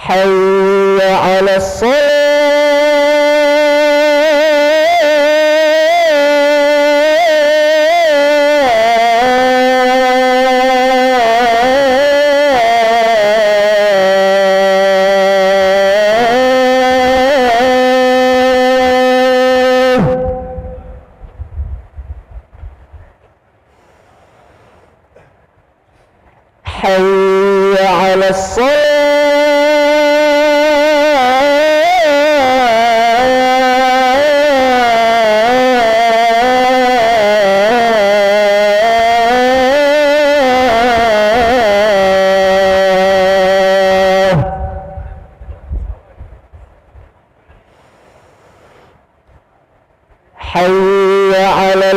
حي على حي على حي على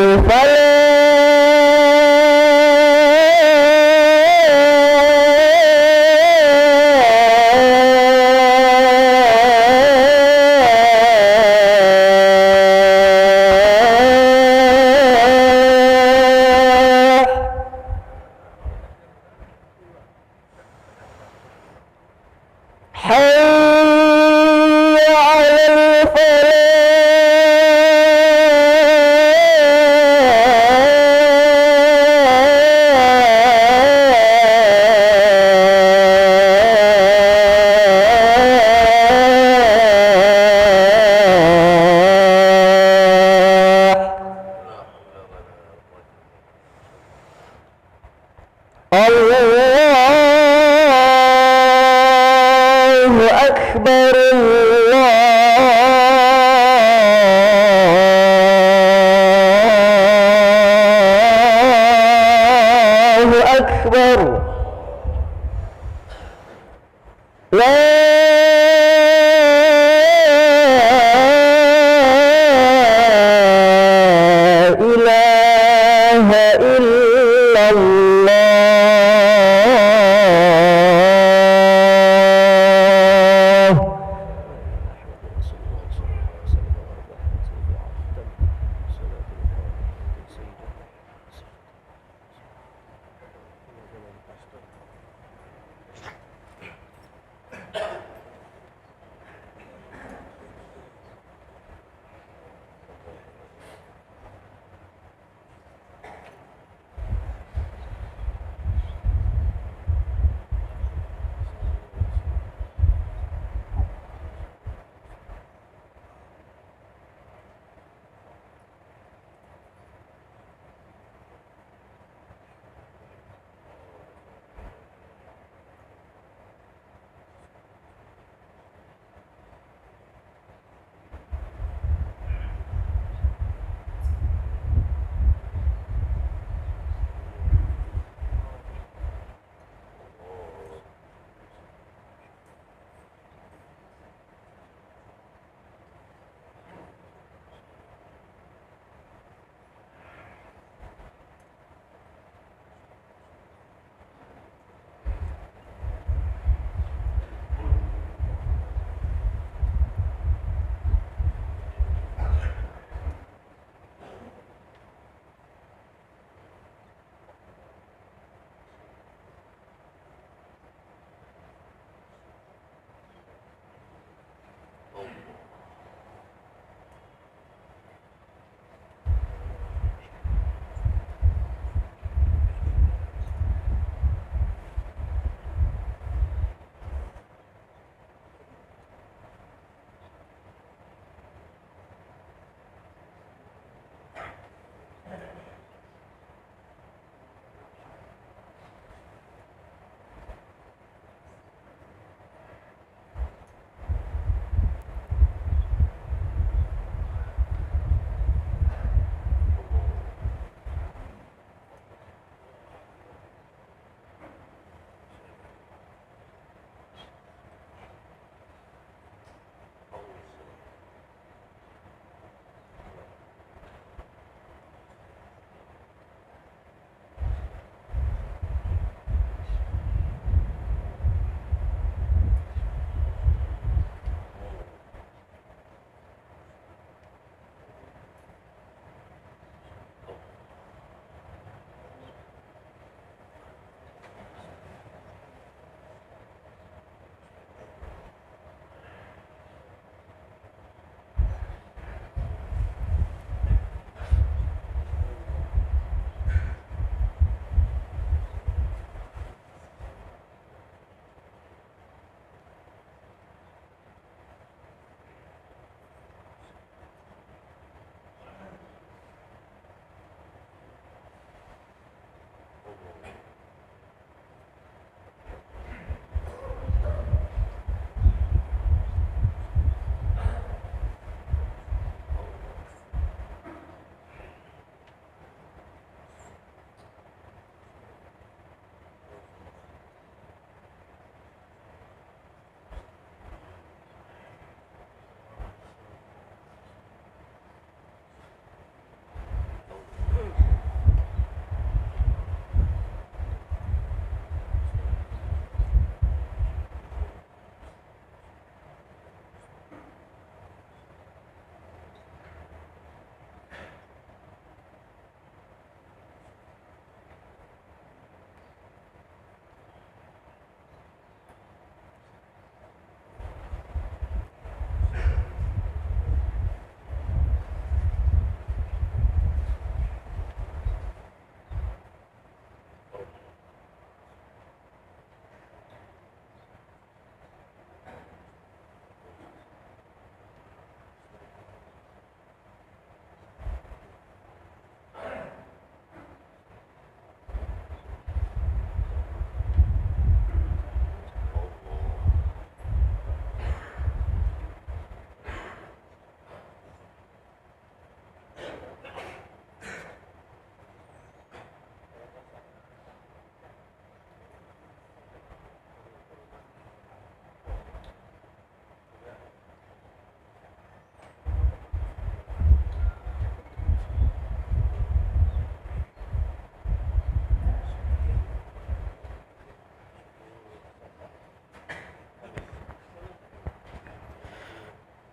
الله أكبر الله أكبر لا إله إلا الله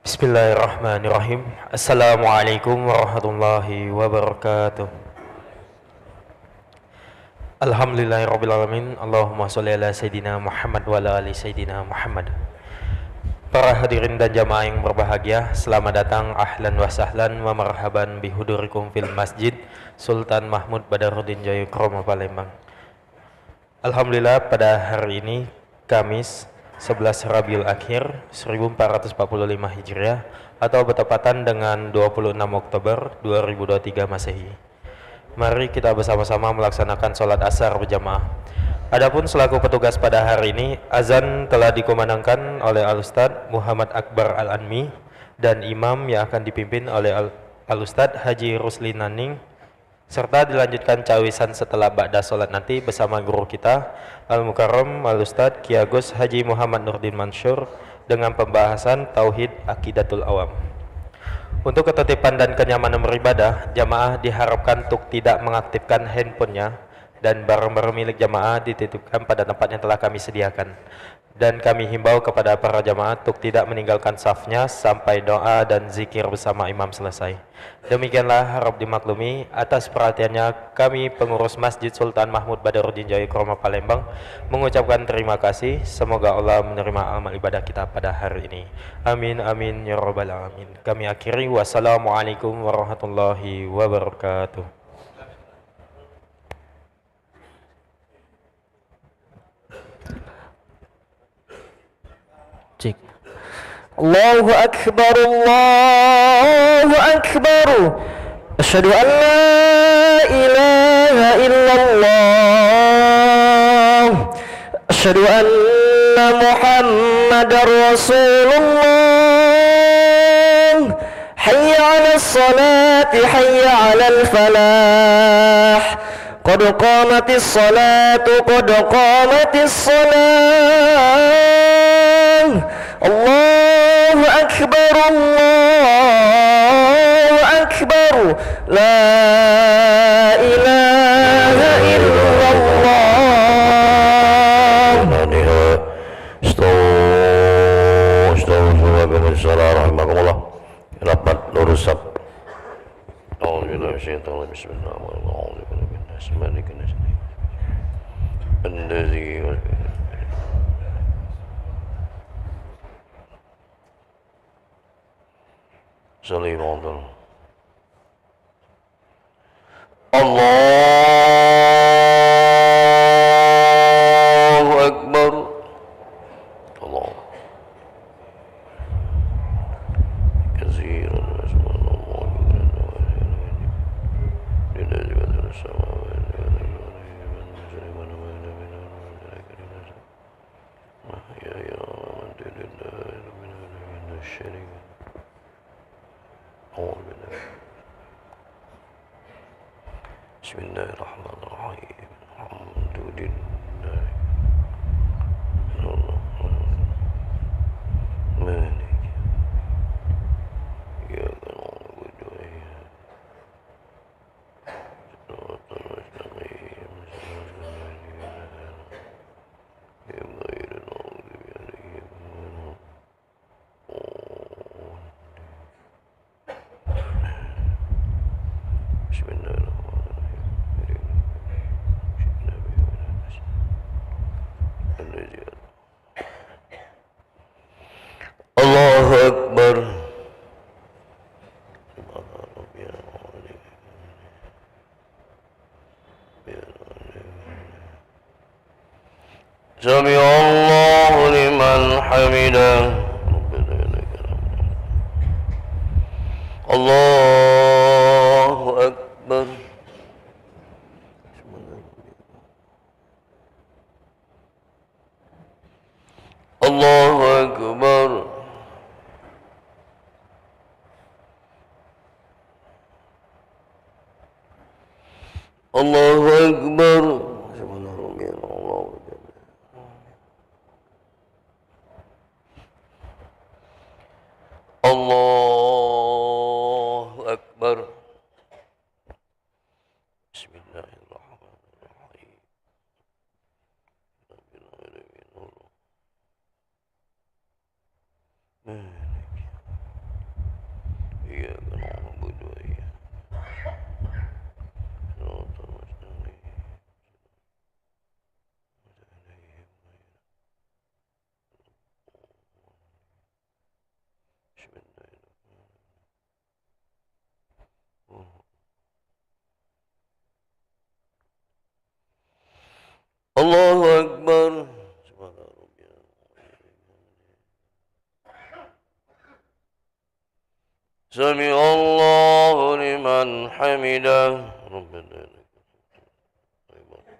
Bismillahirrahmanirrahim. Assalamualaikum warahmatullahi wabarakatuh. Alhamdulillahirrabbilalamin. Allahumma sholli ala Sayyidina Muhammad wa ala ali Sayyidina Muhammad. Para hadirin dan jamaah yang berbahagia, selamat datang, ahlan wa sahlan wa marhaban bihudurikum fil masjid Sultan Mahmud Badaruddin Jayakromo Palembang. Alhamdulillah, pada hari ini Kamis 11 Rabiul Akhir 1445 Hijriah atau bertepatan dengan 26 Oktober 2023 Masehi. Mari kita bersama-sama melaksanakan sholat asar berjamaah. Adapun selaku petugas pada hari ini, azan telah dikumandangkan oleh Al-Ustadz Muhammad Akbar Al-Anmi dan imam yang akan dipimpin oleh Al-Ustadz Haji Rusli Naning, serta dilanjutkan cawisan setelah ba'da sholat nanti bersama guru kita Al-Mukarram Al-Ustadz Ki Agus Haji Muhammad Nurdin Mansur dengan pembahasan Tauhid Aqidatul Awam. Untuk ketertiban dan kenyamanan beribadah, jamaah diharapkan untuk tidak mengaktifkan handphonenya dan barang-barang milik jamaah dititipkan pada tempat yang telah kami sediakan. Dan kami himbau kepada para jamaah untuk tidak meninggalkan safnya sampai doa dan zikir bersama imam selesai. Demikianlah harap dimaklumi. Atas perhatiannya kami pengurus Masjid Sultan Mahmud Badaruddin Jayakromo Palembang mengucapkan terima kasih. Semoga Allah menerima amal ibadah kita pada hari ini. Amin amin ya rabbal alamin. Kami akhiri, wassalamualaikum warahmatullahi wabarakatuh. Allahu Akbar, Allahu Akbar. Asyhadu an la ilaha illallah. Asyhadu anna Muhammadar Rasulullah. Hayya 'alas salati, hayya 'alal falah. Qad qamatis salatu, qad qamatis salah. Allahu Akbar, Allahu Akbar. La ilaha illallah. Rahimakumullah. Rapat lurusap. Bismillahirrahmanirrahim. Salim Allah. Allahu Akbar. Allah. Katsiran Bismillahirrahmanirrahim. Alhamdulillah. Malik. Ya Allah, Allahu Akbar. Sami Allahu liman hamidah. Allahu Akbar. Allahu Akbar. Allahu Akbar. Allahu Akbar. Bismillahirrahmanirrahim. Rabbil alamin. Malik. إياك نعبد وإياك صراط المستقيم بسم الله الله أكبر سبحان ربي سمع الله لمن حمده ربنا لك الحمد.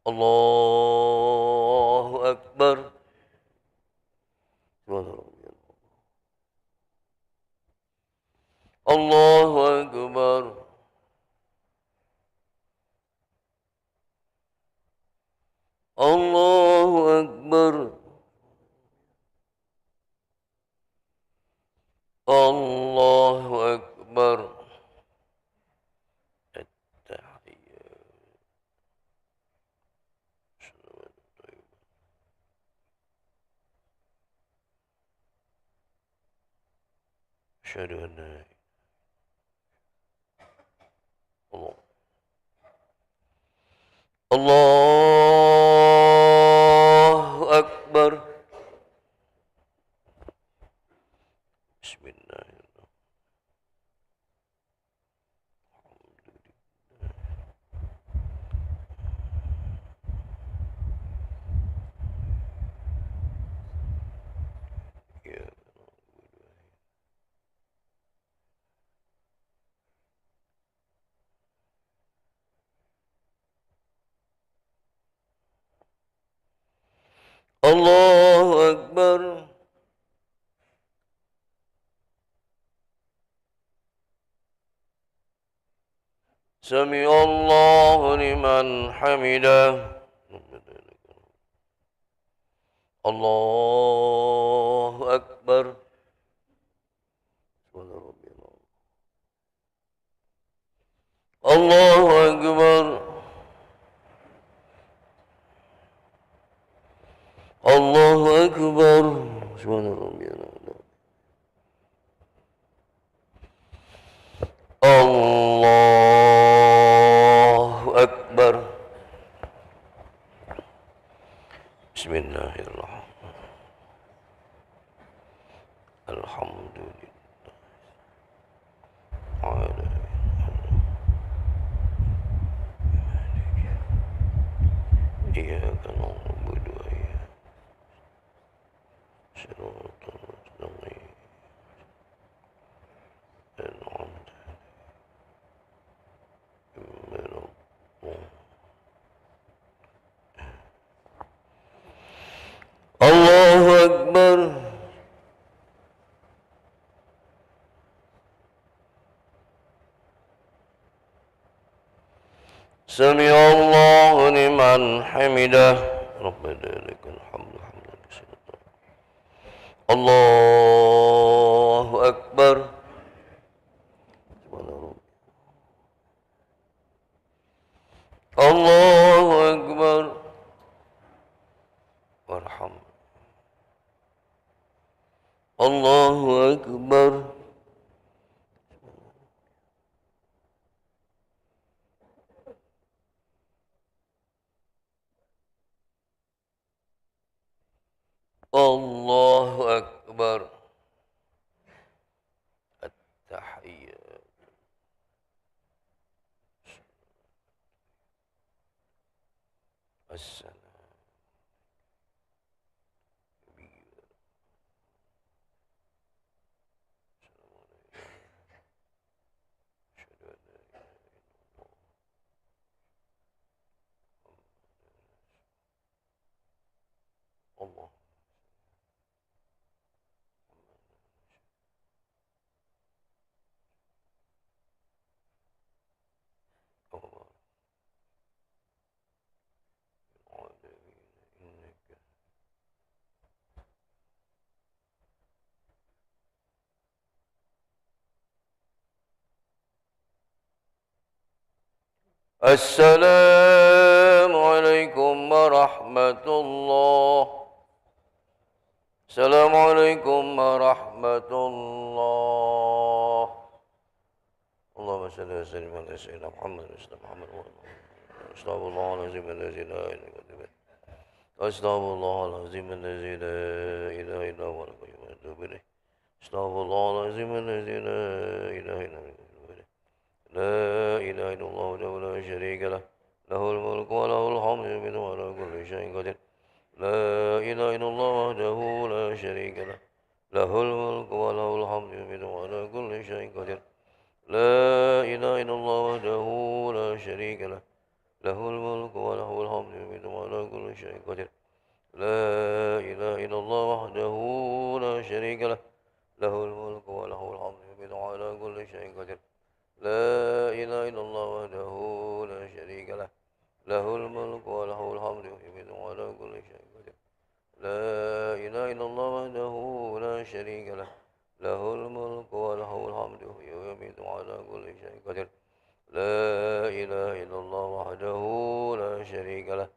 الله أكبر سبحان ربي الله أكبر الله أكبر الله أكبر التحيات أشهد أن لا إله الله الله أكبر بسم الله الله أكبر سمع الله لمن حمده الله أكبر الله أكبر الله أكبر سبحان ربي الأعلى الله أكبر بسم الله الرحمن الحمد لله على إياك نعبد وإياك صراط المستقيم أنعمت عليهم الله أكبر سمع الله لمن حمده ربنا لك الحمد حمدا كثيرا الله أكبر الله أكبر وارحم الله أكبر الله أكبر التحيات السلام الله السلام عليكم ورحمة الله. السلام عليكم ورحمة الله. صل وسلم على سيدنا محمد استغفر الله العظيم الذي لا إله إلا هو أستغفر الله العظيم الذي لا إله إلا هو القيوم وأتوب إليه أستغفر الله العظيم الذي لا إله إلا هو لا إله إلا الله وحده لا شريك له له الملك وله الحمد يميت على كل شيء قدير لا إله إلا الله وحده لا شريك له له الملك وله الحمد يميت على كل شيء قدير لا إله إلا الله وحده لا شريك له له الملك وله الحمد يميت على كل شيء قدير لا إله إلا الله وحده لا شريك له له الملك وله الحمد يميت على كل شيء قدير لا إله إلا الله وحده لا شريك له له الملك وله الحمد يميت على كل شيء قدير لا إله إلا الله وحده لا شريك له له الملك وله الحمد يميت على كل شيء قدير لا إله إلا الله وحده لا شريك له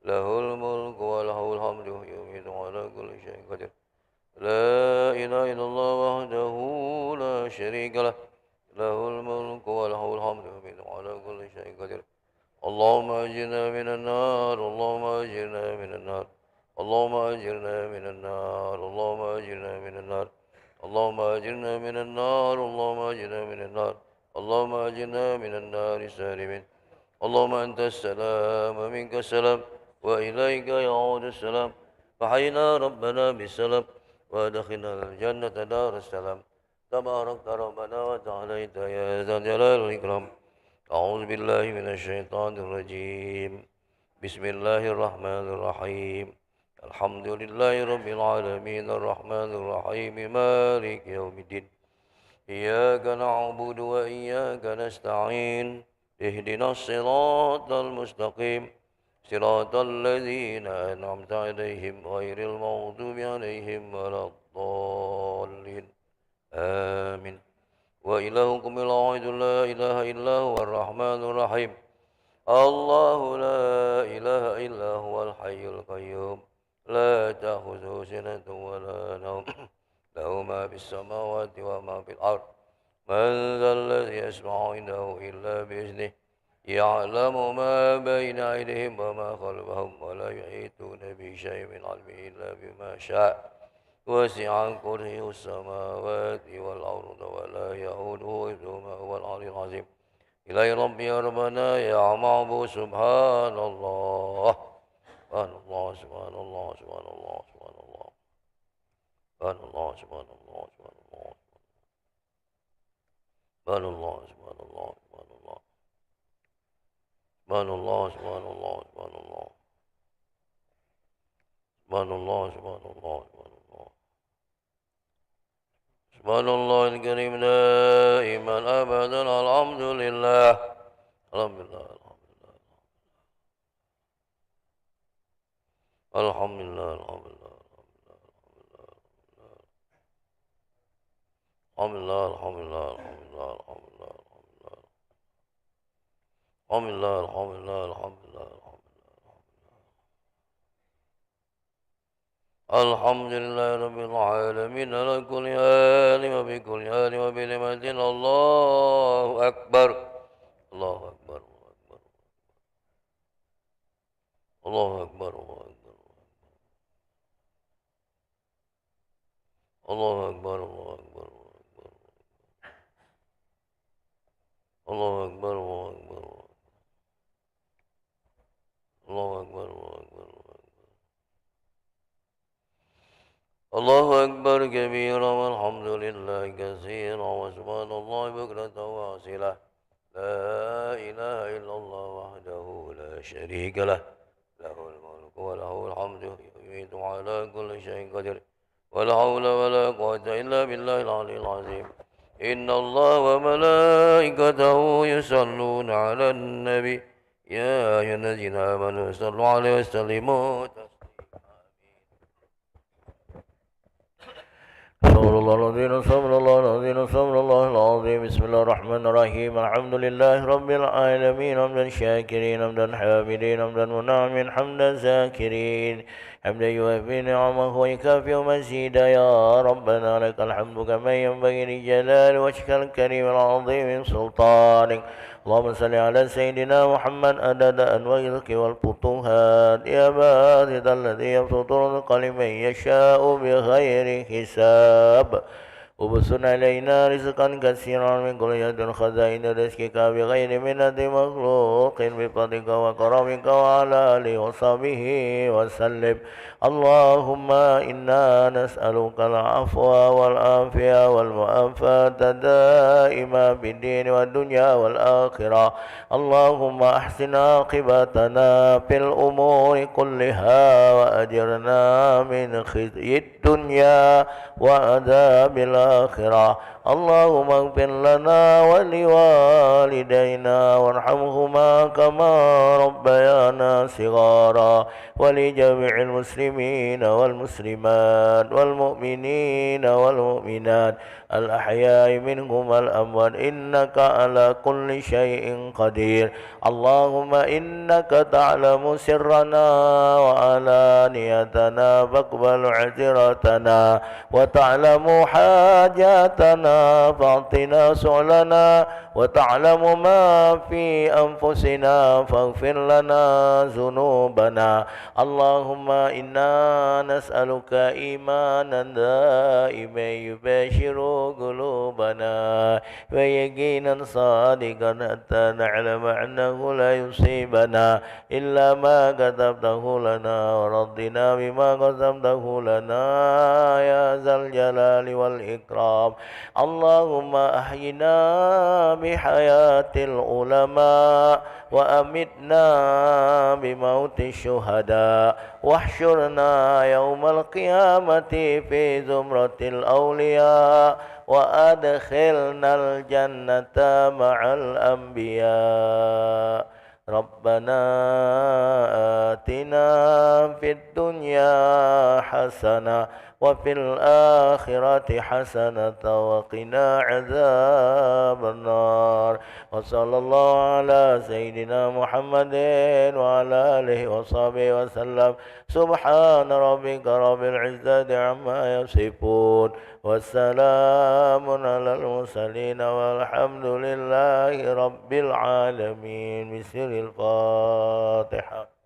له الملك وله الحمد يميت على كل شيء قدير لا إله إلا الله وحده لا شريك له له الملك وله الحمد يميت على كل شيء قدير اللهم أجرنا من النار اللهم أجرنا من النار اللهم أجرنا من النار اللهم أجرنا من النار اللهم أجرنا من النار اللهم أجرنا من النار اللهم أجرنا من النار سالمين اللهم أنت السلام ومنك السلام وإليك يعود السلام فحينا ربنا بالسلام وأدخلنا الجنة دار السلام تبارك ربنا وتعاليت يا ذا الجلال والإكرام أعوذ بالله من الشيطان الرجيم بسم الله الرحمن الرحيم الحمد لله رب العالمين الرحمن الرحيم مالك يوم الدين إياك نعبد وإياك نستعين اهدنا الصراط المستقيم صراط الذين أنعمت عليهم غير المغضوب عليهم ولا الضالين آمين وإلهكم إله واحد لا إله إلا هو الرحمن الرحيم الله لا إله إلا هو الحي القيوم لا تأخذه سنة ولا نوم له ما في السماوات وما في الأرض من ذا الذي يسمع عنده إلا بإذنه يعلم ما بين أيديهم وما خلفهم ولا يحيطون بشيء من علمه إلا بما شاء وسع كرسيه السماوات والأرض ولا يؤوده حفظهما هو العلي العظيم إلهي ربي يا ربنا يا معبود سبحان الله سبحان الله سبحان الله سبحان الله سبحان الله سبحان الله سبحان الله سبحان الله سبحان الله سبحان الله سبحان الله سبحان الله سبحان الله سبحان الله سبحان الله سبحان الله سبحان الله سبحان الله الكريم دائما أبدا الحمد لله الحمد لله الحمد لله الحمد لله الحمد لله الحمد لله الحمد لله الحمد لله الحمد لله الحمد لله الحمد لله الحمد لله رب العالمين على كل حال وبكل حال وبنعمة الله أكبر الله أكبر الله أكبر الله أكبر الله أكبر الله أكبر الله أكبر الله أكبر الله أكبر الله أكبر الله أكبر كبيرا والحمد لله كثيرا وسبحان الله بكرة وأصيلا لا إله إلا الله وحده لا شريك له له الملك وله الحمد يميت على كل شيء قدير ولا حول ولا قوة إلا بالله العلي العظيم إن الله وملائكته يصلون على النبي يا أيها الذين آمنوا صلوا عليه وسلموا تسليما استغفر الله العظيم استغفر الله العظيم استغفر الله العظيم بسم الله الرحمن الرحيم الحمد لله رب العالمين حمدا شاكرين حمدا حامدين حمدا منعمين حمدا ذاكرين حمدا يوفي نعمه ويكافئ مزيدا يا ربنا لك الحمد كما ينبغي لجلال وجهك الكريم العظيم من سلطانك اللهم صل على سيدنا محمد عدد أنواع الرزق والفتوحات يا باسط الذي يبسط الرزق لمن يشاء بغير حساب وبسط علينا رزقا كثيرا من كل يد خزائن رزقك بغير منة مخلوق بفضلك وكرمك وعلى آله وصحبه وسلم اللهم إنا نسألك العفو والعافية والمعافاة دائما في الدين والدنيا والآخرة اللهم أحسن عاقبتنا في الأمور كلها وأجرنا من خزي الدنيا وعذاب الآخرة اللهم اغفر لنا ولوالدينا وارحمهما كما ربيانا صغارا ولجميع المسلمين والمسلمات والمؤمنين والمؤمنات الأحياء منهم والأموات إنك على كل شيء قدير اللهم إنك تعلم سرنا وعلانيتنا فاقبل عذرتنا وتعلم حاجاتنا فاعطنا سؤلنا وتعلم ما في أنفسنا فاغفر لنا ذنوبنا اللهم إنا نسألك إيمانا دائما يباشر قلوبنا ويقينا صادقا حتى نعلم أنه لا يصيبنا إلا ما كتبته لنا ورضنا بما قسمته لنا يا ذا الجلال والإكرام اللهم أحينا بحياة العلماء وأمتنا بموت الشهداء واحشرنا يوم القيامة في زمرة الأولياء وأدخلنا الجنة مع الأنبياء ربنا آتنا في الدنيا حسنة وفي الآخرة حسنة وقنا عذاب النار وصلى الله على سيدنا محمد وعلى آله وصحبه وسلم سبحان ربك رب العزة عما يصفون والسلام على المرسلين والحمد لله رب العالمين بسر الفاتحة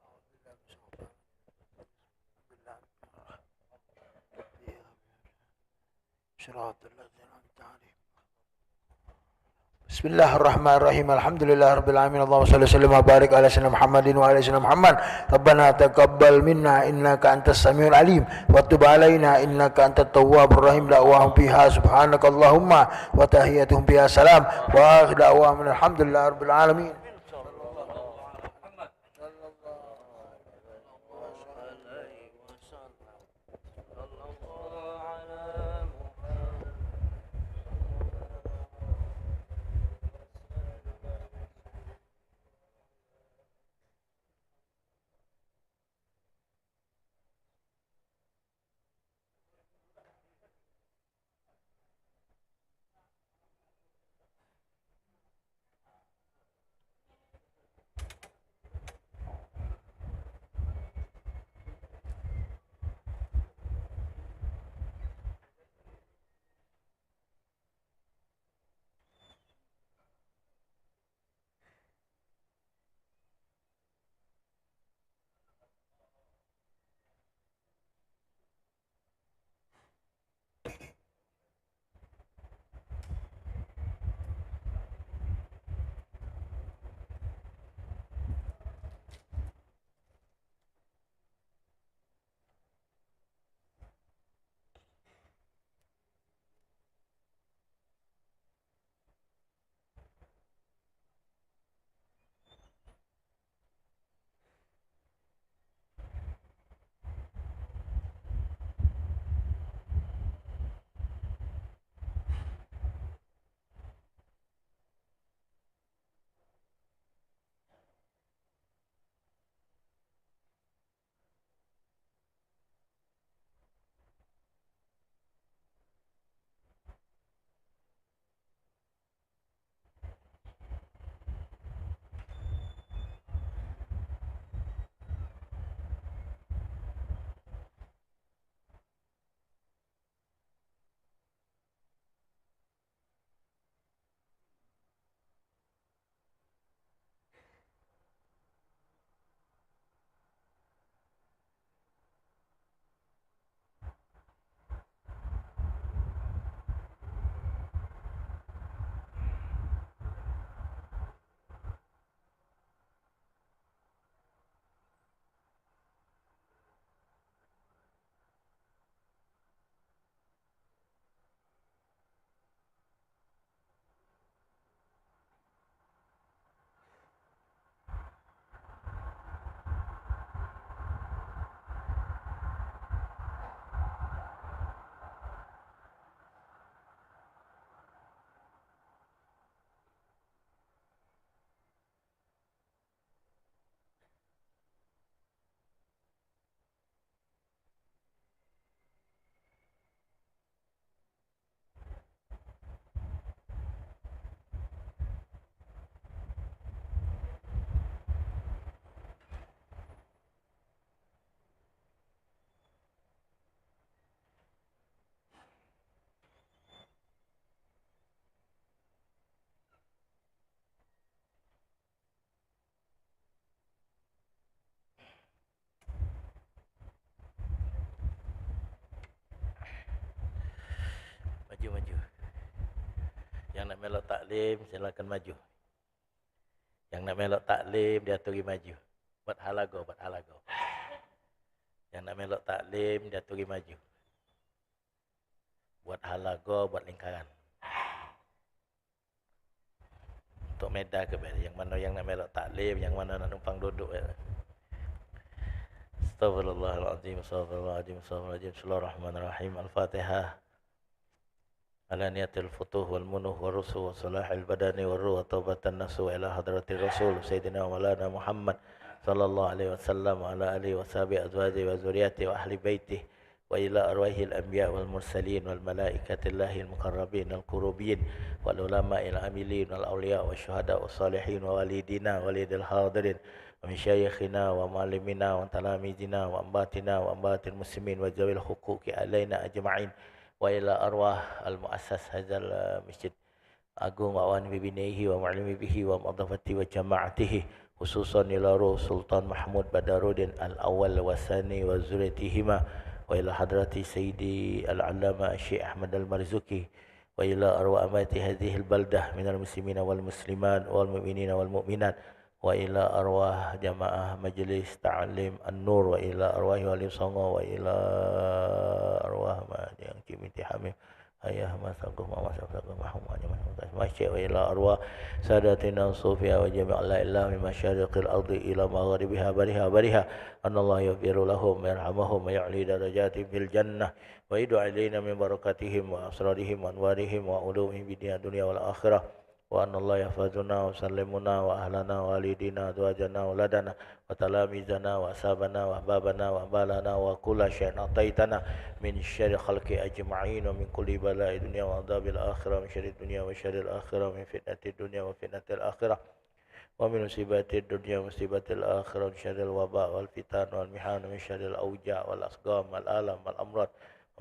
بسم الله الرحمن الرحيم الحمد لله رب العالمين اللهم صل وسلم وبارك على سيدنا محمد وعلى سيدنا محمد ربنا تقبل منا إنك أنت السميع العليم وتب علينا إنك أنت التواب الرحيم دعواهم فيها سبحانك اللهم وتحيتهم فيها سلام وآخر دعواهم الحمد لله رب العالمين. melok taklim silakan maju. Yang nak melok taklim dia pergi maju. Buat halago. Yang nak melok taklim dia pergi maju. Buat halago, buat lingkaran. Untuk medan ke bawah. Yang mana yang nak melok taklim, yang mana nak numpang duduk. Astagfirullahaladzim, astagfirullahaladzim, astagfirullahaladzim. Bismillahirrahmanirrahim. Al-Fatihah. Ala niyatil futuh wal munuh wal rusuh wa salahil badani wal ruh wa taubatan nasu ila hadratir rasul Sayyidina wa maulana Muhammad sallallahu alaihi wasallam wa ala alihi wa sahbihi azwaji wa zuriyati wa ahli baitih wa ila arwahil anbiya wal mursalin wal malaikatillahil muqarrabin al qurubin wal ulama'il amilin wal awliya wa syuhada wa salihin wa walidina walidil hadirin wa min syayikhina wa muallimina wa talamidina wa ambatina wa ambatil muslimin wa zawil huquqi alaina ajma'in wa ila arwah al-muassas hadzal masjid agung wa awan bibinihi wa mu'allimi bihi wa mu'adhafati wa jama'atihi khususan ila ruh Sultan Mahmud Badaruddin al-awwal wa sani wa zuriyatihima wa ila hadrati sayyidi al-allama Syekh Ahmad al-Marzuki wa ila arwah amati hadhihi al-baldah minal muslimina wal muslimat wal mu'minina wal mu'minat wa ila arwah jamaah majlis ta'lim an-nur wa ila arwah wali songo wa ila arwah yang kimiti hamim ayah masakuh masakuh Muhammad masjid wa ila arwah sadatina sufia wa jami' la ilaha min masyariqil ardi ila magharibiha bariha anallahu yaghfiru lahum wa yarhamuhum wa ya'li darajatihim fil jannah wa yad'u alaina min barakatihim wa asrarihim wa anwarihim wa ulumihim bid dunya wal akhirah wa anallahu yahfazuna wa sallimuna wa ahlana wa walidina azwajana wa ladana wa talamizana wa ashabana wa ahbabana wa balana wa kulla syai'in ataitana min syarri khalqi ajma'in wa min kulli bala'i dunya wa adzabil akhirah min syarri dunya wa syarril akhirah min fitnatid dunya wa fitnatil akhirah wa min musibatid dunya wa musibatil akhirah min syarril waba wal fitan wal mihan min syarril auja wal asqam wal alam wal amrad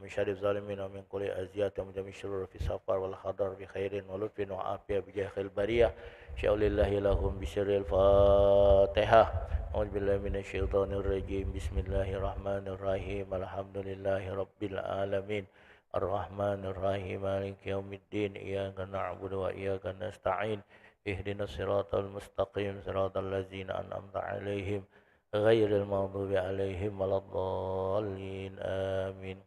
ومن شر الظالمين ومن كل أذية ومن جميع الشرور في السفر والحضر بخير ولطف وعافية بجاه البرية شاء الله لهم بسر الفاتحة أعوذ بالله من الشيطان الرجيم بسم الله الرحمن الرحيم الحمد لله رب العالمين الرحمن الرحيم مالك يوم الدين إياك نعبد وإياك نستعين اهدنا الصراط المستقيم صراط الذين أنعمت عليهم غير المغضوب عليهم ولا الضالين آمين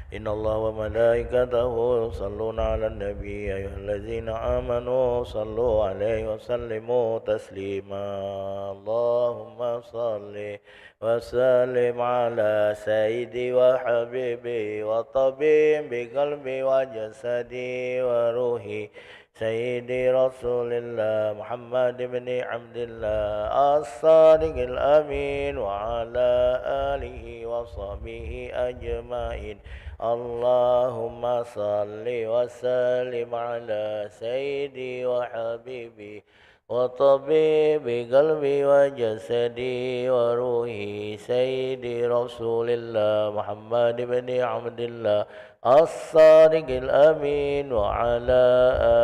إن الله وملائكته يصلون على النبي أيها الذين آمنوا صلوا عليه وسلموا تسليما اللهم صل وسلم على سيدي وحبيبي وطبيب قلبي وجسدي وروحي سيدي رسول الله محمد بن عبد الله الصادق الأمين وعلى آله وصحبه أجمعين اللهم صل وسلم على سيدي وحبيبي وطبيب قلبي وجسدي وروحي سيدي رسول الله محمد بن عبد الله الصادق الأمين وعلى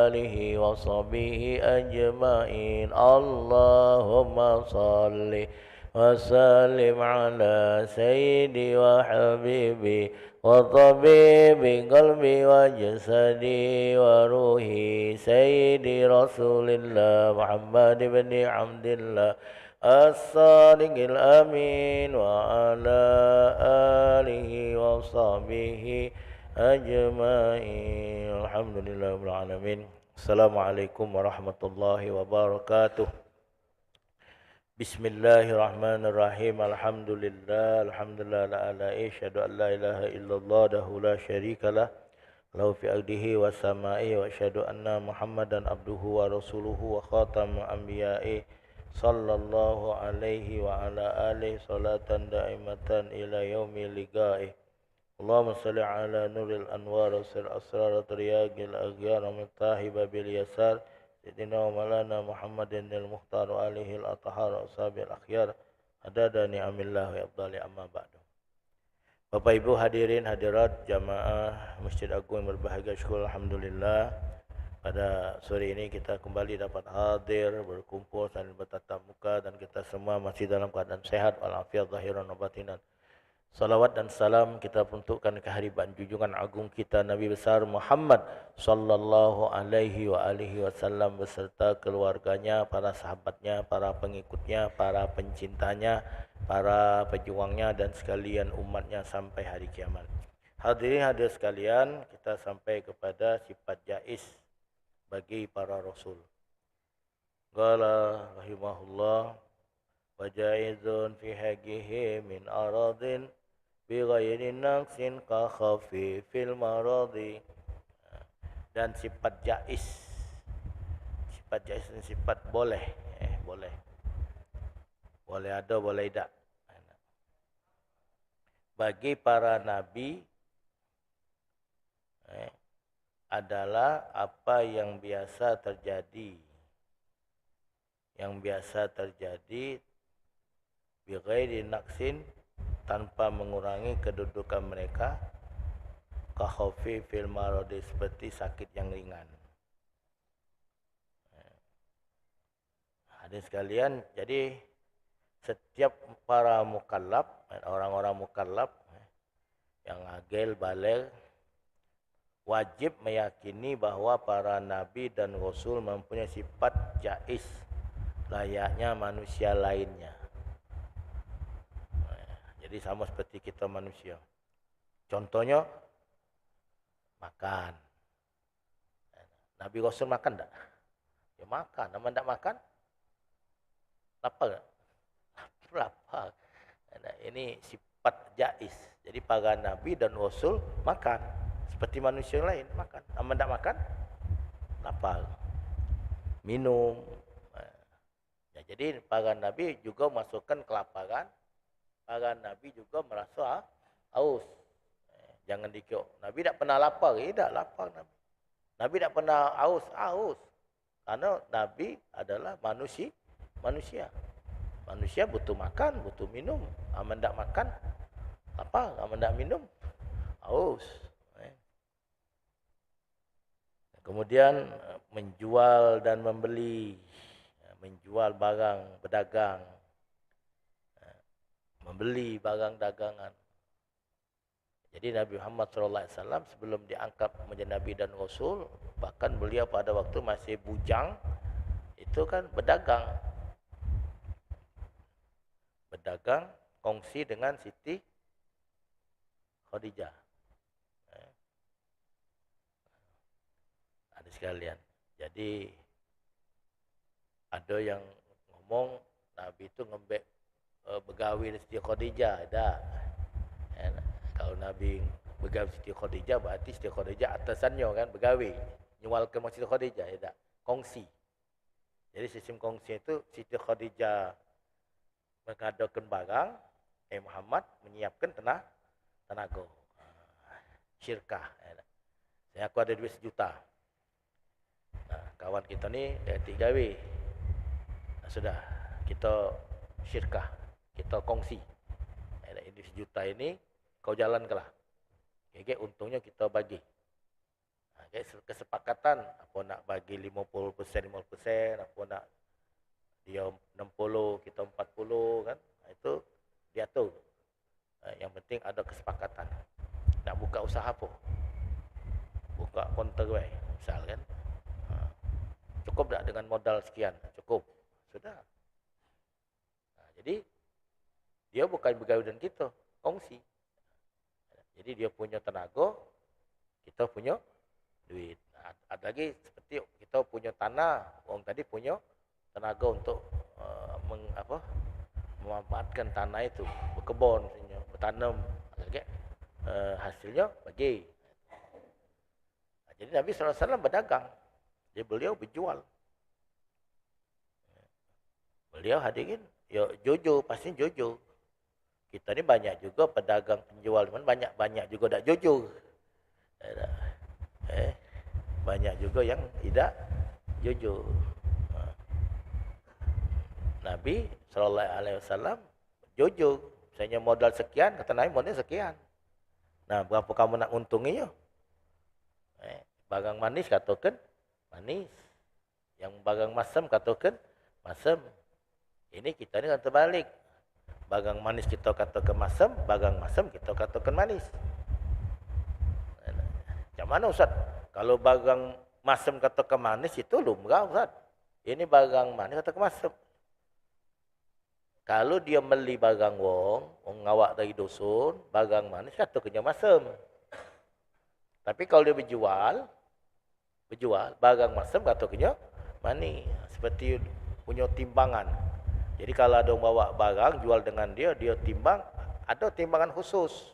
آله وصحبه أجمعين اللهم صل وسلم على سيدي وحبيبي وطبيب قلبي وجسدي وروحي سيدي رسول الله محمد بن عبد الله الصادق الأمين وعلى آله وصحبه أجمعين الحمد لله رب العالمين السلام عليكم ورحمة الله وبركاته Bismillahirrahmanirrahim. Alhamdulillah, alhamdulillah la asyhadu an la ilaha illallah dahu la syarikalah lahu fi ardihi wa samai wa asyhadu anna Muhammadan abduhu wa rasuluhu wa khatamul anbiya'i sallallahu alaihi wa ala alihi salatan daimatan ila yaumil liqa'i. Allahumma salli ala nuril anwar wa sir asrar riyaqil aghyar min tahiba bil yasar Sayyidina wa malana Muhammadin al-Mukhtar wa alihi al-Athhar wa ashabil akhyar adada ni'amillah wa abdali amma ba'du. Bapak Ibu hadirin hadirat jamaah Masjid Agung yang berbahagia, syukur alhamdulillah pada sore ini kita kembali dapat hadir berkumpul sambil bertatap muka dan kita semua masih dalam keadaan sehat walafiat zahiran wa batinan. Salawat dan salam kita peruntukkan kehadiran junjungan agung kita Nabi besar Muhammad sallallahu alaihi wa alihi wasallam beserta keluarganya, para sahabatnya, para pengikutnya, para pencintanya, para pejuangnya dan sekalian umatnya sampai hari kiamat. Hadirin hadirat sekalian, kita sampai kepada sifat jaiz bagi para rasul. Qala rahimahullah wa jaizun fi haqqihi min aradin bighairi naqsin ka khafifil maradi. Dan sifat jaiz ini sifat boleh, boleh ada boleh tak bagi para nabi adalah apa yang biasa terjadi bighairi naqsin, tanpa mengurangi kedudukan mereka, kahaufi fil maradi, seperti sakit yang ringan. Hadirin sekalian, jadi setiap para mukallaf, orang-orang mukallaf yang agil baligh, wajib meyakini bahawa para nabi dan rasul mempunyai sifat jaiz layaknya manusia lainnya. Jadi sama seperti kita manusia. Contohnya makan. Nabi Rasul makan tak? Ya makan. Nama tak makan? Lapar tak? Lapar. Ini sifat jaiz. Jadi para Nabi dan Rasul makan. Seperti manusia lain makan. Nama tak makan? Lapar. Minum. Ya, jadi para Nabi juga masukkan kelaparan. Para Nabi juga merasa haus. Jangan dikira Nabi tak pernah lapar. Tak lapar Nabi. Nabi tak pernah haus. Karena Nabi adalah manusia. Manusia butuh makan, butuh minum. Aman tak makan, lapar. Aman tak minum, haus. Kemudian menjual dan membeli. Menjual barang, berdagang. Membeli barang dagangan. Jadi Nabi Muhammad SAW sebelum diangkat menjadi Nabi dan Rasul, bahkan beliau pada waktu masih bujang, itu kan berdagang. Berdagang, kongsi dengan Siti Khadijah. Ada sekalian. Jadi ada yang ngomong Nabi itu ngembek begawi dengan Siti Khadijah. Tak. Kalau Nabi begawi Siti Khadijah, berarti Siti Khadijah atasannya kan, begawi. Nyualkan dengan Siti Khadijah. Tak. Kongsi. Jadi sistem kongsi itu Siti Khadijah mengadakan barang, Muhammad menyiapkan tenaga. Syirkah. Saya aku ada duit 1 juta. Nah, kawan kita ni dia gawe. Sudah, kita syirkah, kita kongsi. Ini 1 juta ini kau jalan kelah. Okay, untungnya kita bagi. Okay, kesepakatan apa nak bagi 50%, apa nak dia 60, kita 40 kan. Itu diatur. Yang penting ada kesepakatan. Nak buka usaha apa? Buka counter way, misal kan. Cukup tak dengan modal sekian? Cukup. Sudah. Jadi dia bukan begawi dengan kita, kongsi. Jadi dia punya tenaga, kita punya duit. Ada lagi seperti kita punya tanah, orang tadi punya tenaga untuk memanfaatkan tanah itu, berkebun, bertanam, hasilnya bagi. Jadi Nabi SAW berdagang, jadi beliau berjual. Beliau hadirin, ya jujur, pasti jujur. Kita ni banyak juga pedagang penjual, banyak juga tak jujur. Banyak juga yang tidak jujur. Nabi SAW jujur. Misalnya modal sekian, kata Nabi modal sekian. Nah, berapa kamu nak untunginya? Barang manis katakan manis. Yang barang masam katakan masam. Ini kita ni kan terbalik. Bagang manis kita katakan masam, bagang masam kita katakan manis. Macam mana Ustaz? Kalau bagang masam katakan manis itu lumrah Ustaz. Ini bagang manis katakan masam. Kalau dia beli bagang wong ngawak dari dusun, bagang manis katakannya masam. Tapi kalau dia berjual bagang masam katakannya manis. Seperti punya timbangan. Jadi kalau ada orang bawa barang jual dengan dia timbang, ada timbangan khusus.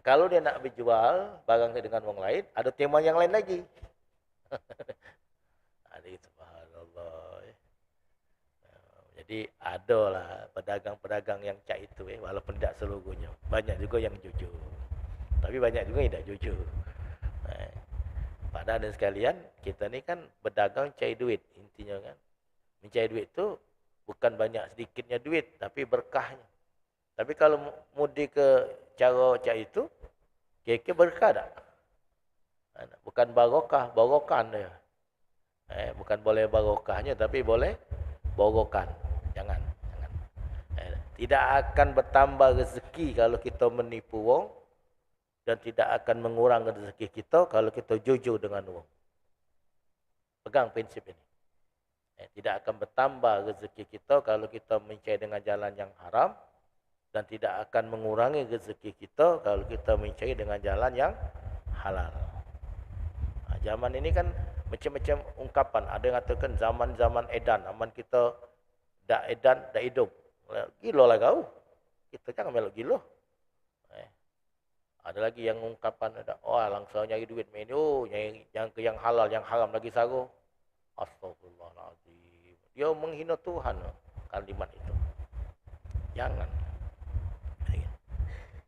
Kalau dia nak berjual barang dengan orang lain, ada timbangan yang lain lagi. Ada itu, subhanallah. Jadi adalah pedagang-pedagang yang cak itu, walaupun tidak seluruhnya. Banyak juga yang jujur. Tapi banyak juga yang tidak jujur. Padahal dan sekalian, kita ni kan berdagang cari duit. Intinya kan. Mencari duit tu bukan banyak sedikitnya duit, tapi berkahnya. Tapi kalau mudi ke cara cak itu, kira-kira berkah tak? Bukan barokan dia. Bukan boleh barokahnya, tapi boleh borokan. Jangan. Tidak akan bertambah rezeki kalau kita menipu wong, dan tidak akan mengurangkan rezeki kita kalau kita jujur dengan wong. Pegang prinsip ini. Tidak akan bertambah rezeki kita kalau kita mencari dengan jalan yang haram, dan tidak akan mengurangi rezeki kita kalau kita mencari dengan jalan yang halal. Zaman ini kan macam-macam ungkapan. Ada yang katakan zaman-zaman edan, zaman kita dak edan, dak hidup. Gila lah kau. Kita jangan melok gila. Ada lagi yang ungkapan ada, langsung nyari duit main, nyari yang halal, yang haram lagi saru. Astagfirullahaladzim. Dia menghina Tuhan kalimat itu. Jangan.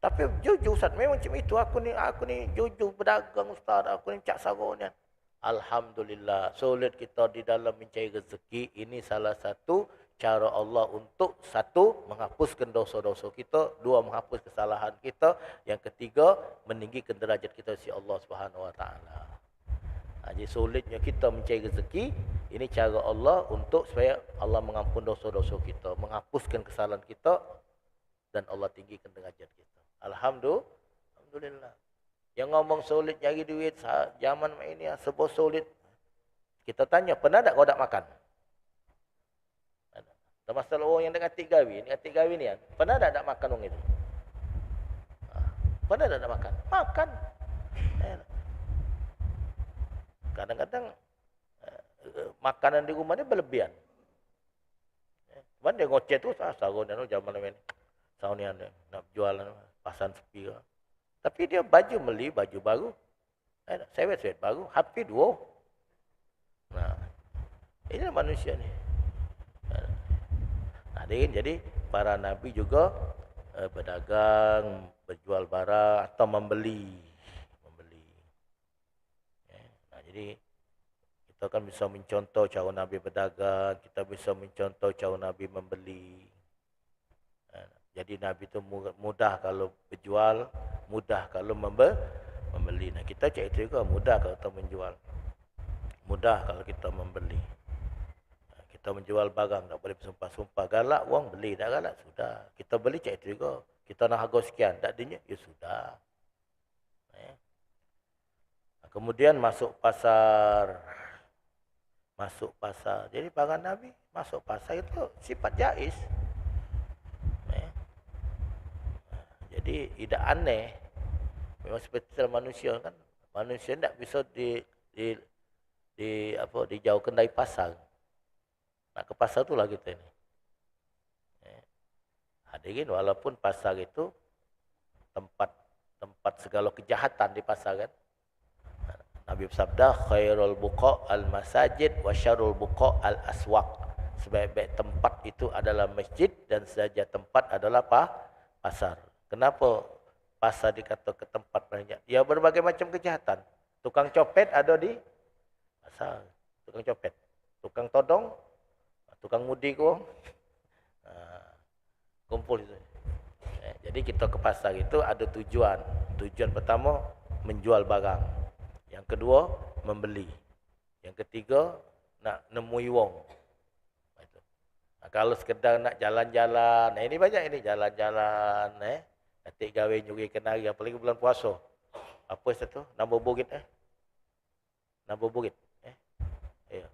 Tapi jujur Ustaz, memang macam itu. Aku ni jujur berdagang Ustaz. Aku ni cak sarung ni. Alhamdulillah. Sulit kita di dalam mencari rezeki. Ini salah satu cara Allah untuk satu, menghapuskan dosa-dosa kita. Dua, menghapus kesalahan kita. Yang ketiga, meninggikan derajat kita si Allah Subhanahu Wa Taala. Jadi sulitnya kita mencari rezeki. Ini cara Allah untuk supaya Allah mengampun dosa-dosa kita. Menghapuskan kesalahan kita. Dan Allah tinggikan derajat kita. Alhamdulillah. Yang ngomong sulit cari duit zaman ini sebab sulit. Kita tanya, pernah tak kau tak makan? Termasuk orang yang dengan gawi ni kan, pernah tak makan orang itu? Pernah tak makan? Makan. Kadang-kadang makanan di rumah ni berlebihan. Cuman dia ngoceh tu sarung dan zaman ini. Tahun ni ada nak jualan pasan sepi lah. Tapi dia beli baju baru. Sewet baru, hampir 2. Nah, inilah manusia ni. Jadi para nabi juga berdagang, berjual barang atau membeli. Nah, jadi kita kan bisa mencontoh cara Nabi berdagang, kita bisa mencontoh cara Nabi membeli. Jadi Nabi itu mudah kalau berjual, mudah kalau membeli. Nah, kita cakap itu juga mudah kalau kita menjual. Mudah kalau kita membeli. Kita menjual barang, tak boleh bersumpah-sumpah. Galak wang beli, tak galak sudah. Kita beli cakap itu juga. Kita nak harga sekian, tak adanya, ya sudah. Kemudian masuk pasar. Jadi barang Nabi masuk pasar itu sifat jaiz. Jadi tidak aneh. Memang seperti manusia kan. Manusia tidak bisa dijauhkan dari pasar. Nak ke pasar itulah kita ni. Hadirin, walaupun pasar itu tempat segala kejahatan di pasar kan. Nabi bersabda, khairul buqa al-masajid wa syarrul buqa al-aswaq. Sebaik-baik tempat itu adalah masjid dan saja tempat adalah pasar. Kenapa pasar dikata ke tempat banyak? Ya, berbagai macam kejahatan. Tukang copet ada di pasar. Tukang copet. Tukang todong, tukang mudi ko. Kumpul itu. Jadi kita ke pasar itu ada tujuan. Tujuan pertama, menjual barang. Yang kedua, membeli. Yang ketiga, nak nemui wong. Kalau sekedar nak jalan-jalan, ini banyak ini jalan-jalan, ketik gawe nyuri kenari, apalagi bulan puasa. Apa satu? Nambah burit, Nambah burit, ya.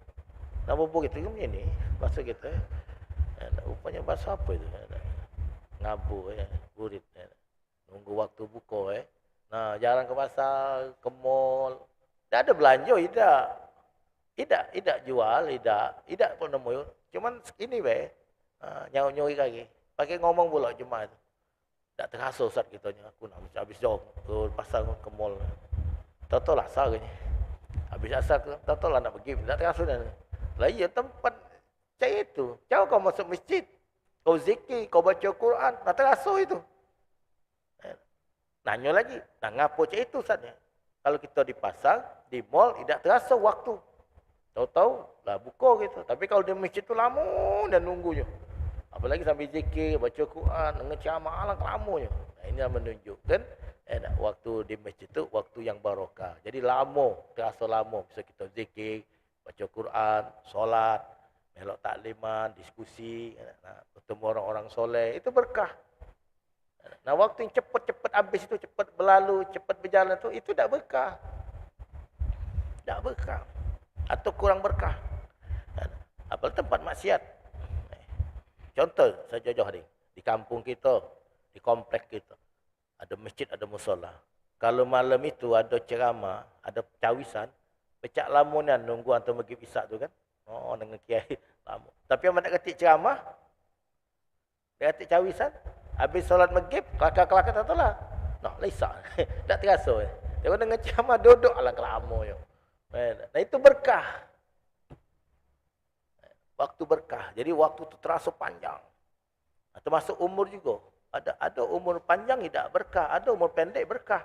Nambah burit itu macam ni, bahasa kita, rupanya bahasa apa itu? Ngabu, burit, nunggu waktu buka, Nah, jalan ke pasar, ke mall, tak ada belanja, tidak jual, tidak pun nemu. Cuman ini nyuri kaki. Pakai ngomong pula cuma itu. Tak terasa saat kitanya. Aku nak habis jauh ke pasar, ke mall. Tahu lah asal kayaknya. Habis asal, tahu lah nak pergi. Tak terasa dah. Lah iya tempat cai itu. Jauh kau masuk masjid. Kau zikir, kau baca Quran. Tak terasa itu. Nanya lagi. Nah, ngapa cai itu saatnya? Kalau kita di pasar, di mall, tidak terasa waktu. Tahu-tahu lah buka gitu. Tapi kalau di masjid tu lama dan nunggunya. Apalagi sambil zikir, baca Quran, ngecamah alang lamanya. Nah, ini menunjukkan waktu di masjid tu waktu yang barokah. Jadi lama, terasa lama. Bisa kita zikir, baca Quran, solat, melok takliman, diskusi, bertemu orang-orang soleh. Itu berkah. Nah, waktu yang cepat-cepat habis itu, cepat berlalu, cepat berjalan itu tak berkah. Tak berkah. Atau kurang berkah. Apalagi tempat maksiat. Contoh saja jauh hari. Di kampung kita, di komplek kita. Ada masjid, ada musola. Kalau malam itu ada ceramah, ada cawisan, pecak lamunan nunggu antar maghrib isyak tu kan. Oh, dengan kiai lama. Tapi yang nak ketik ceramah, dia ketik cawisan, habis solat maghrib, kelakar-kelakar tak tahu lah. Nah, isyak. Tak terasa. Dia dengan ceramah duduk ala kelama je. Nah, itu berkah. Waktu berkah. Jadi waktu itu terasa panjang. Termasuk umur juga. Ada umur panjang tidak berkah. Ada umur pendek berkah.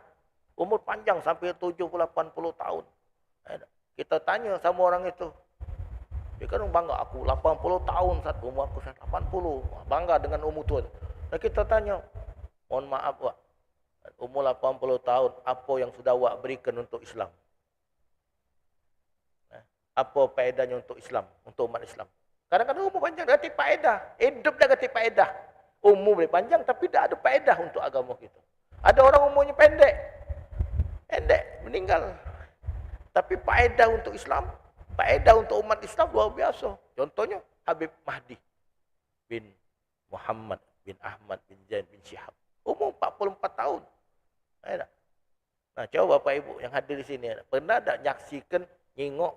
Umur panjang sampai 70-80 tahun. Kita tanya sama orang itu. Dia kan bangga, aku 80 tahun saat umur aku 80. Bangga dengan umur tu. Nah, kita tanya, mohon maaf Wak, umur 80 tahun, apa yang sudah Wak berikan untuk Islam? Apa faedahnya untuk Islam, untuk umat Islam? Kadang-kadang umur panjang, dah kata faedah. Hidup dah kata faedah. Umur boleh panjang, tapi tak ada faedah untuk agama kita. Ada orang umurnya pendek. Pendek, meninggal. Tapi faedah untuk Islam, faedah untuk umat Islam luar biasa. Contohnya, Habib Mahdi bin Muhammad bin Ahmad bin Zain bin Syihab. Umur 44 tahun. Nah, coba Bapak Ibu yang hadir di sini, pernah tak nyaksikan, nyingok,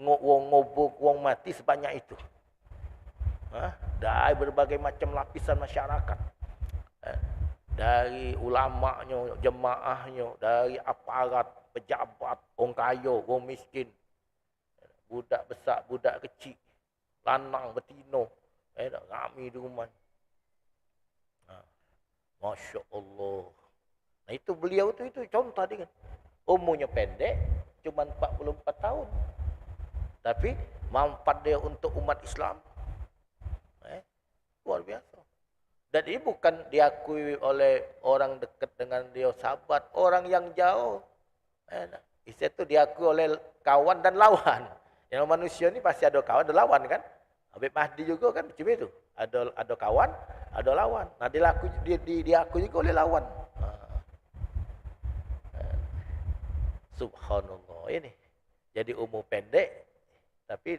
ngobok wong mati sebanyak itu? Dari berbagai macam lapisan masyarakat. Dari ulamanya, jemaahnya, dari aparat, pejabat, orang kaya, orang miskin, budak besar, budak kecil, lanang, betino, ramai di rumah. Masya Allah. Nah, itu beliau itu contoh tadi kan. Umurnya pendek, cuma 44 tahun. Tapi manfaat dia untuk umat Islam luar biasa. Dan ini bukan diakui oleh orang dekat dengan dia, sahabat, orang yang jauh. Istilah itu diakui oleh kawan dan lawan. Yang manusia ni pasti ada kawan, ada lawan kan. Habib Mahdi juga kan macam itu. Ada kawan, ada lawan. Nah, diakui juga oleh lawan. Subhanallah ini. Jadi umur pendek tapi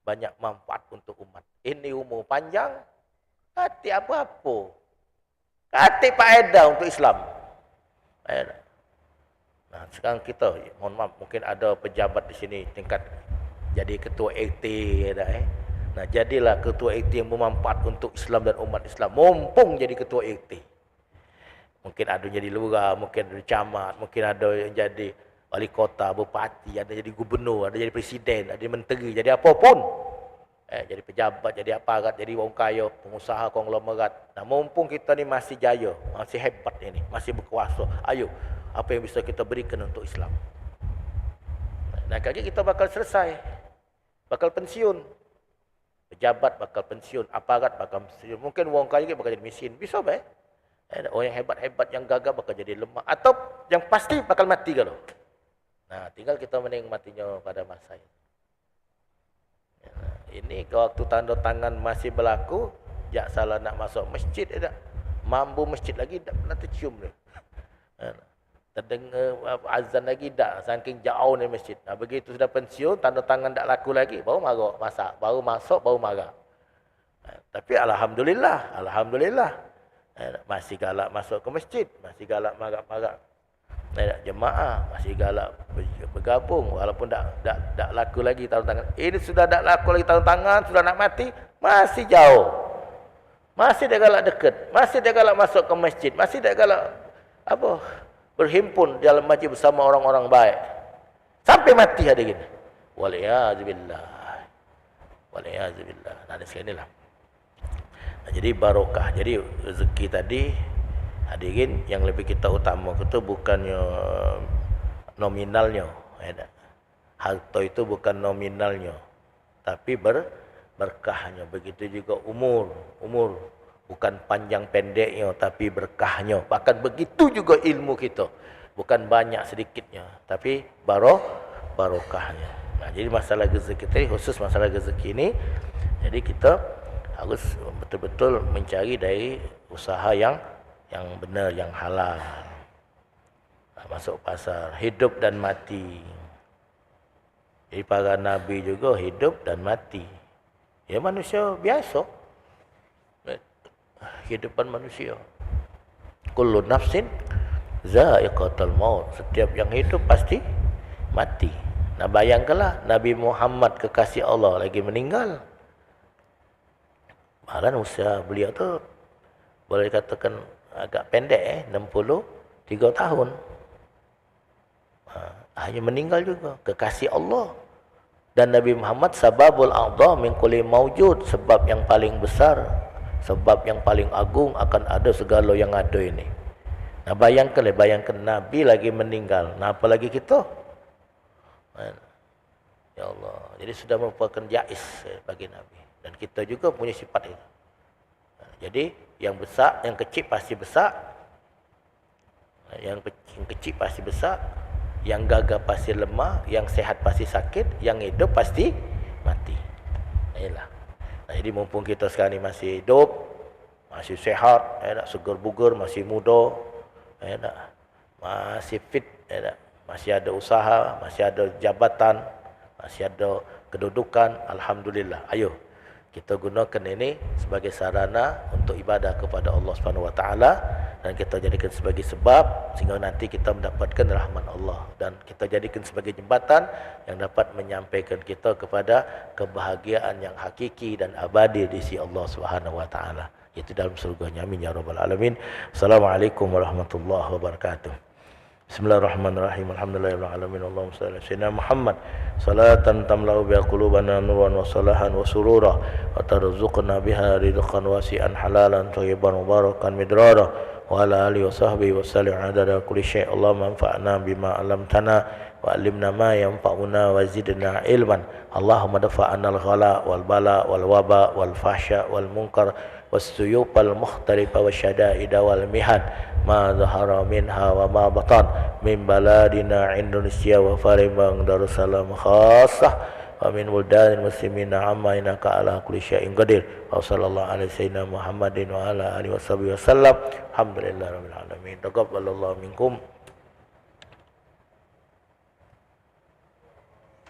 banyak manfaat untuk umat. Ini umur panjang, hati apa-apa. Hati faedah untuk Islam. Nah, sekarang kita, mohon maaf, mungkin ada pejabat di sini tingkat jadi ketua RT. Nah, jadilah ketua RT yang bermanfaat untuk Islam dan umat Islam. Mumpung jadi ketua RT. Mungkin ada jadi lurah, mungkin ada camat, mungkin ada yang jadi wali kota, bupati, ada jadi gubernur, ada jadi presiden, ada jadi menteri, jadi apapun. Jadi pejabat, jadi aparat, jadi orang kaya, pengusaha konglomerat. Nah, mumpung kita ni masih jaya, masih hebat ini, masih berkuasa. Ayo, apa yang bisa kita berikan untuk Islam? Nah, kali kita bakal selesai. Bakal pensiun. Pejabat bakal pensiun, aparat bakal pensiun. Mungkin orang kaya bakal jadi miskin. Bisa baik. Orang yang hebat-hebat, yang gagah bakal jadi lemah. Atau yang pasti bakal mati kalau. Nah, tinggal kita menikmatinya pada masa ini. Ini waktu tanda tangan masih berlaku, jak salah nak masuk masjid tak. Mampu masjid lagi tak pernah tercium dia. Terdengar azan lagi tak, saking jauh ni masjid. Begitu sudah pensiun, tanda tangan tak laku lagi, baru marah masak, baru masuk, baru marah. Tapi alhamdulillah, masih galak masuk ke masjid, masih galak marah-marah. Jemaah masih galak bergabung walaupun tak laku lagi tanda tangan. Ini sudah tak laku lagi tanda tangan, sudah nak mati, masih jauh. Masih dia galak dekat, masih dia galak masuk ke masjid, masih dia galak berhimpun dalam masjid bersama orang-orang baik. Sampai mati ada gini. Waliyazubillah. Nah, sekali lah. Nah, jadi barokah. Jadi rezeki tadi hadirin yang lebih kita utama itu bukannya nominalnya. Harta itu bukan nominalnya, tapi berkahnya. Begitu juga umur bukan panjang pendeknya, tapi berkahnya. Bahkan begitu juga ilmu kita, bukan banyak sedikitnya, tapi barokahnya. Nah, jadi masalah rezeki ini, khusus masalah rezeki ini, jadi kita harus betul-betul mencari dari usaha yang benar, yang halal. Masuk pasar, hidup dan mati. Jadi para nabi juga hidup dan mati. Ya, manusia biasa. Kehidupan manusia. Kullu nafsin za'iqatul maut. Setiap yang hidup pasti mati. Nah, bayangkanlah Nabi Muhammad kekasih Allah lagi meninggal. Malah usia beliau tu boleh katakan agak pendek, 63 tahun. Hanya meninggal juga, kekasih Allah. Dan Nabi Muhammad sababul a'dha min kulli mawjud, sebab yang paling besar, sebab yang paling agung akan ada segala yang ada ini. Nah, bayangkan Nabi lagi meninggal. Nah, apalagi kita? Ya Allah. Jadi sudah merupakan jaiz bagi Nabi. Dan kita juga punya sifat itu. Jadi yang besar, yang kecil pasti besar. Yang kecil pasti besar. Yang gagah pasti lemah. Yang sehat pasti sakit. Yang hidup pasti mati. Inilah. Nah, jadi mumpung kita sekarang ni masih hidup, masih sehat, segar bugar, masih muda, masih fit, masih ada usaha, masih ada jabatan, masih ada kedudukan, alhamdulillah. Ayo kita gunakan ini sebagai sarana untuk ibadah kepada Allah Subhanahu Wa Taala, dan kita jadikan sebagai sebab sehingga nanti kita mendapatkan rahmat Allah, dan kita jadikan sebagai jembatan yang dapat menyampaikan kita kepada kebahagiaan yang hakiki dan abadi di sisi Allah Subhanahu Wa Taala. Itu dalam surganya. Amin ya rabbal alamin. Assalamualaikum warahmatullahi wabarakatuh. Bismillahirrahmanirrahim. Alhamdulillahirabbil alamin. Allahumma shalli ala sayyidina Muhammad salatan tamlau biha qulubana nuran wa salahan wa surura wa tarzuqna biha rizqan wasi'an halalan thayyiban mubarakan midrara wa ala alihi wa sahbihi wa sallim adada kulli syai'. Allahumma anfa'na bima 'allamtana wa 'allimna ma yanfa'una wa zidna ilman. Allahumma dafa'na al-ghala wal bala wal waba wal fahsya wal munkar was-suyub al mukhtalifa wasyada'id wal mihan ma zahara minha wa ma batan min baladina Indonesia wa Palembang Darussalam khassah wa min buldanil muslimina amma innaka ala kulli syai'in qadir. Wa sallallahu alaihi sayyidina Muhammadin wa ala alihi wasallam. Alhamdulillahirabbil alamin. Taqabbalallahu minkum.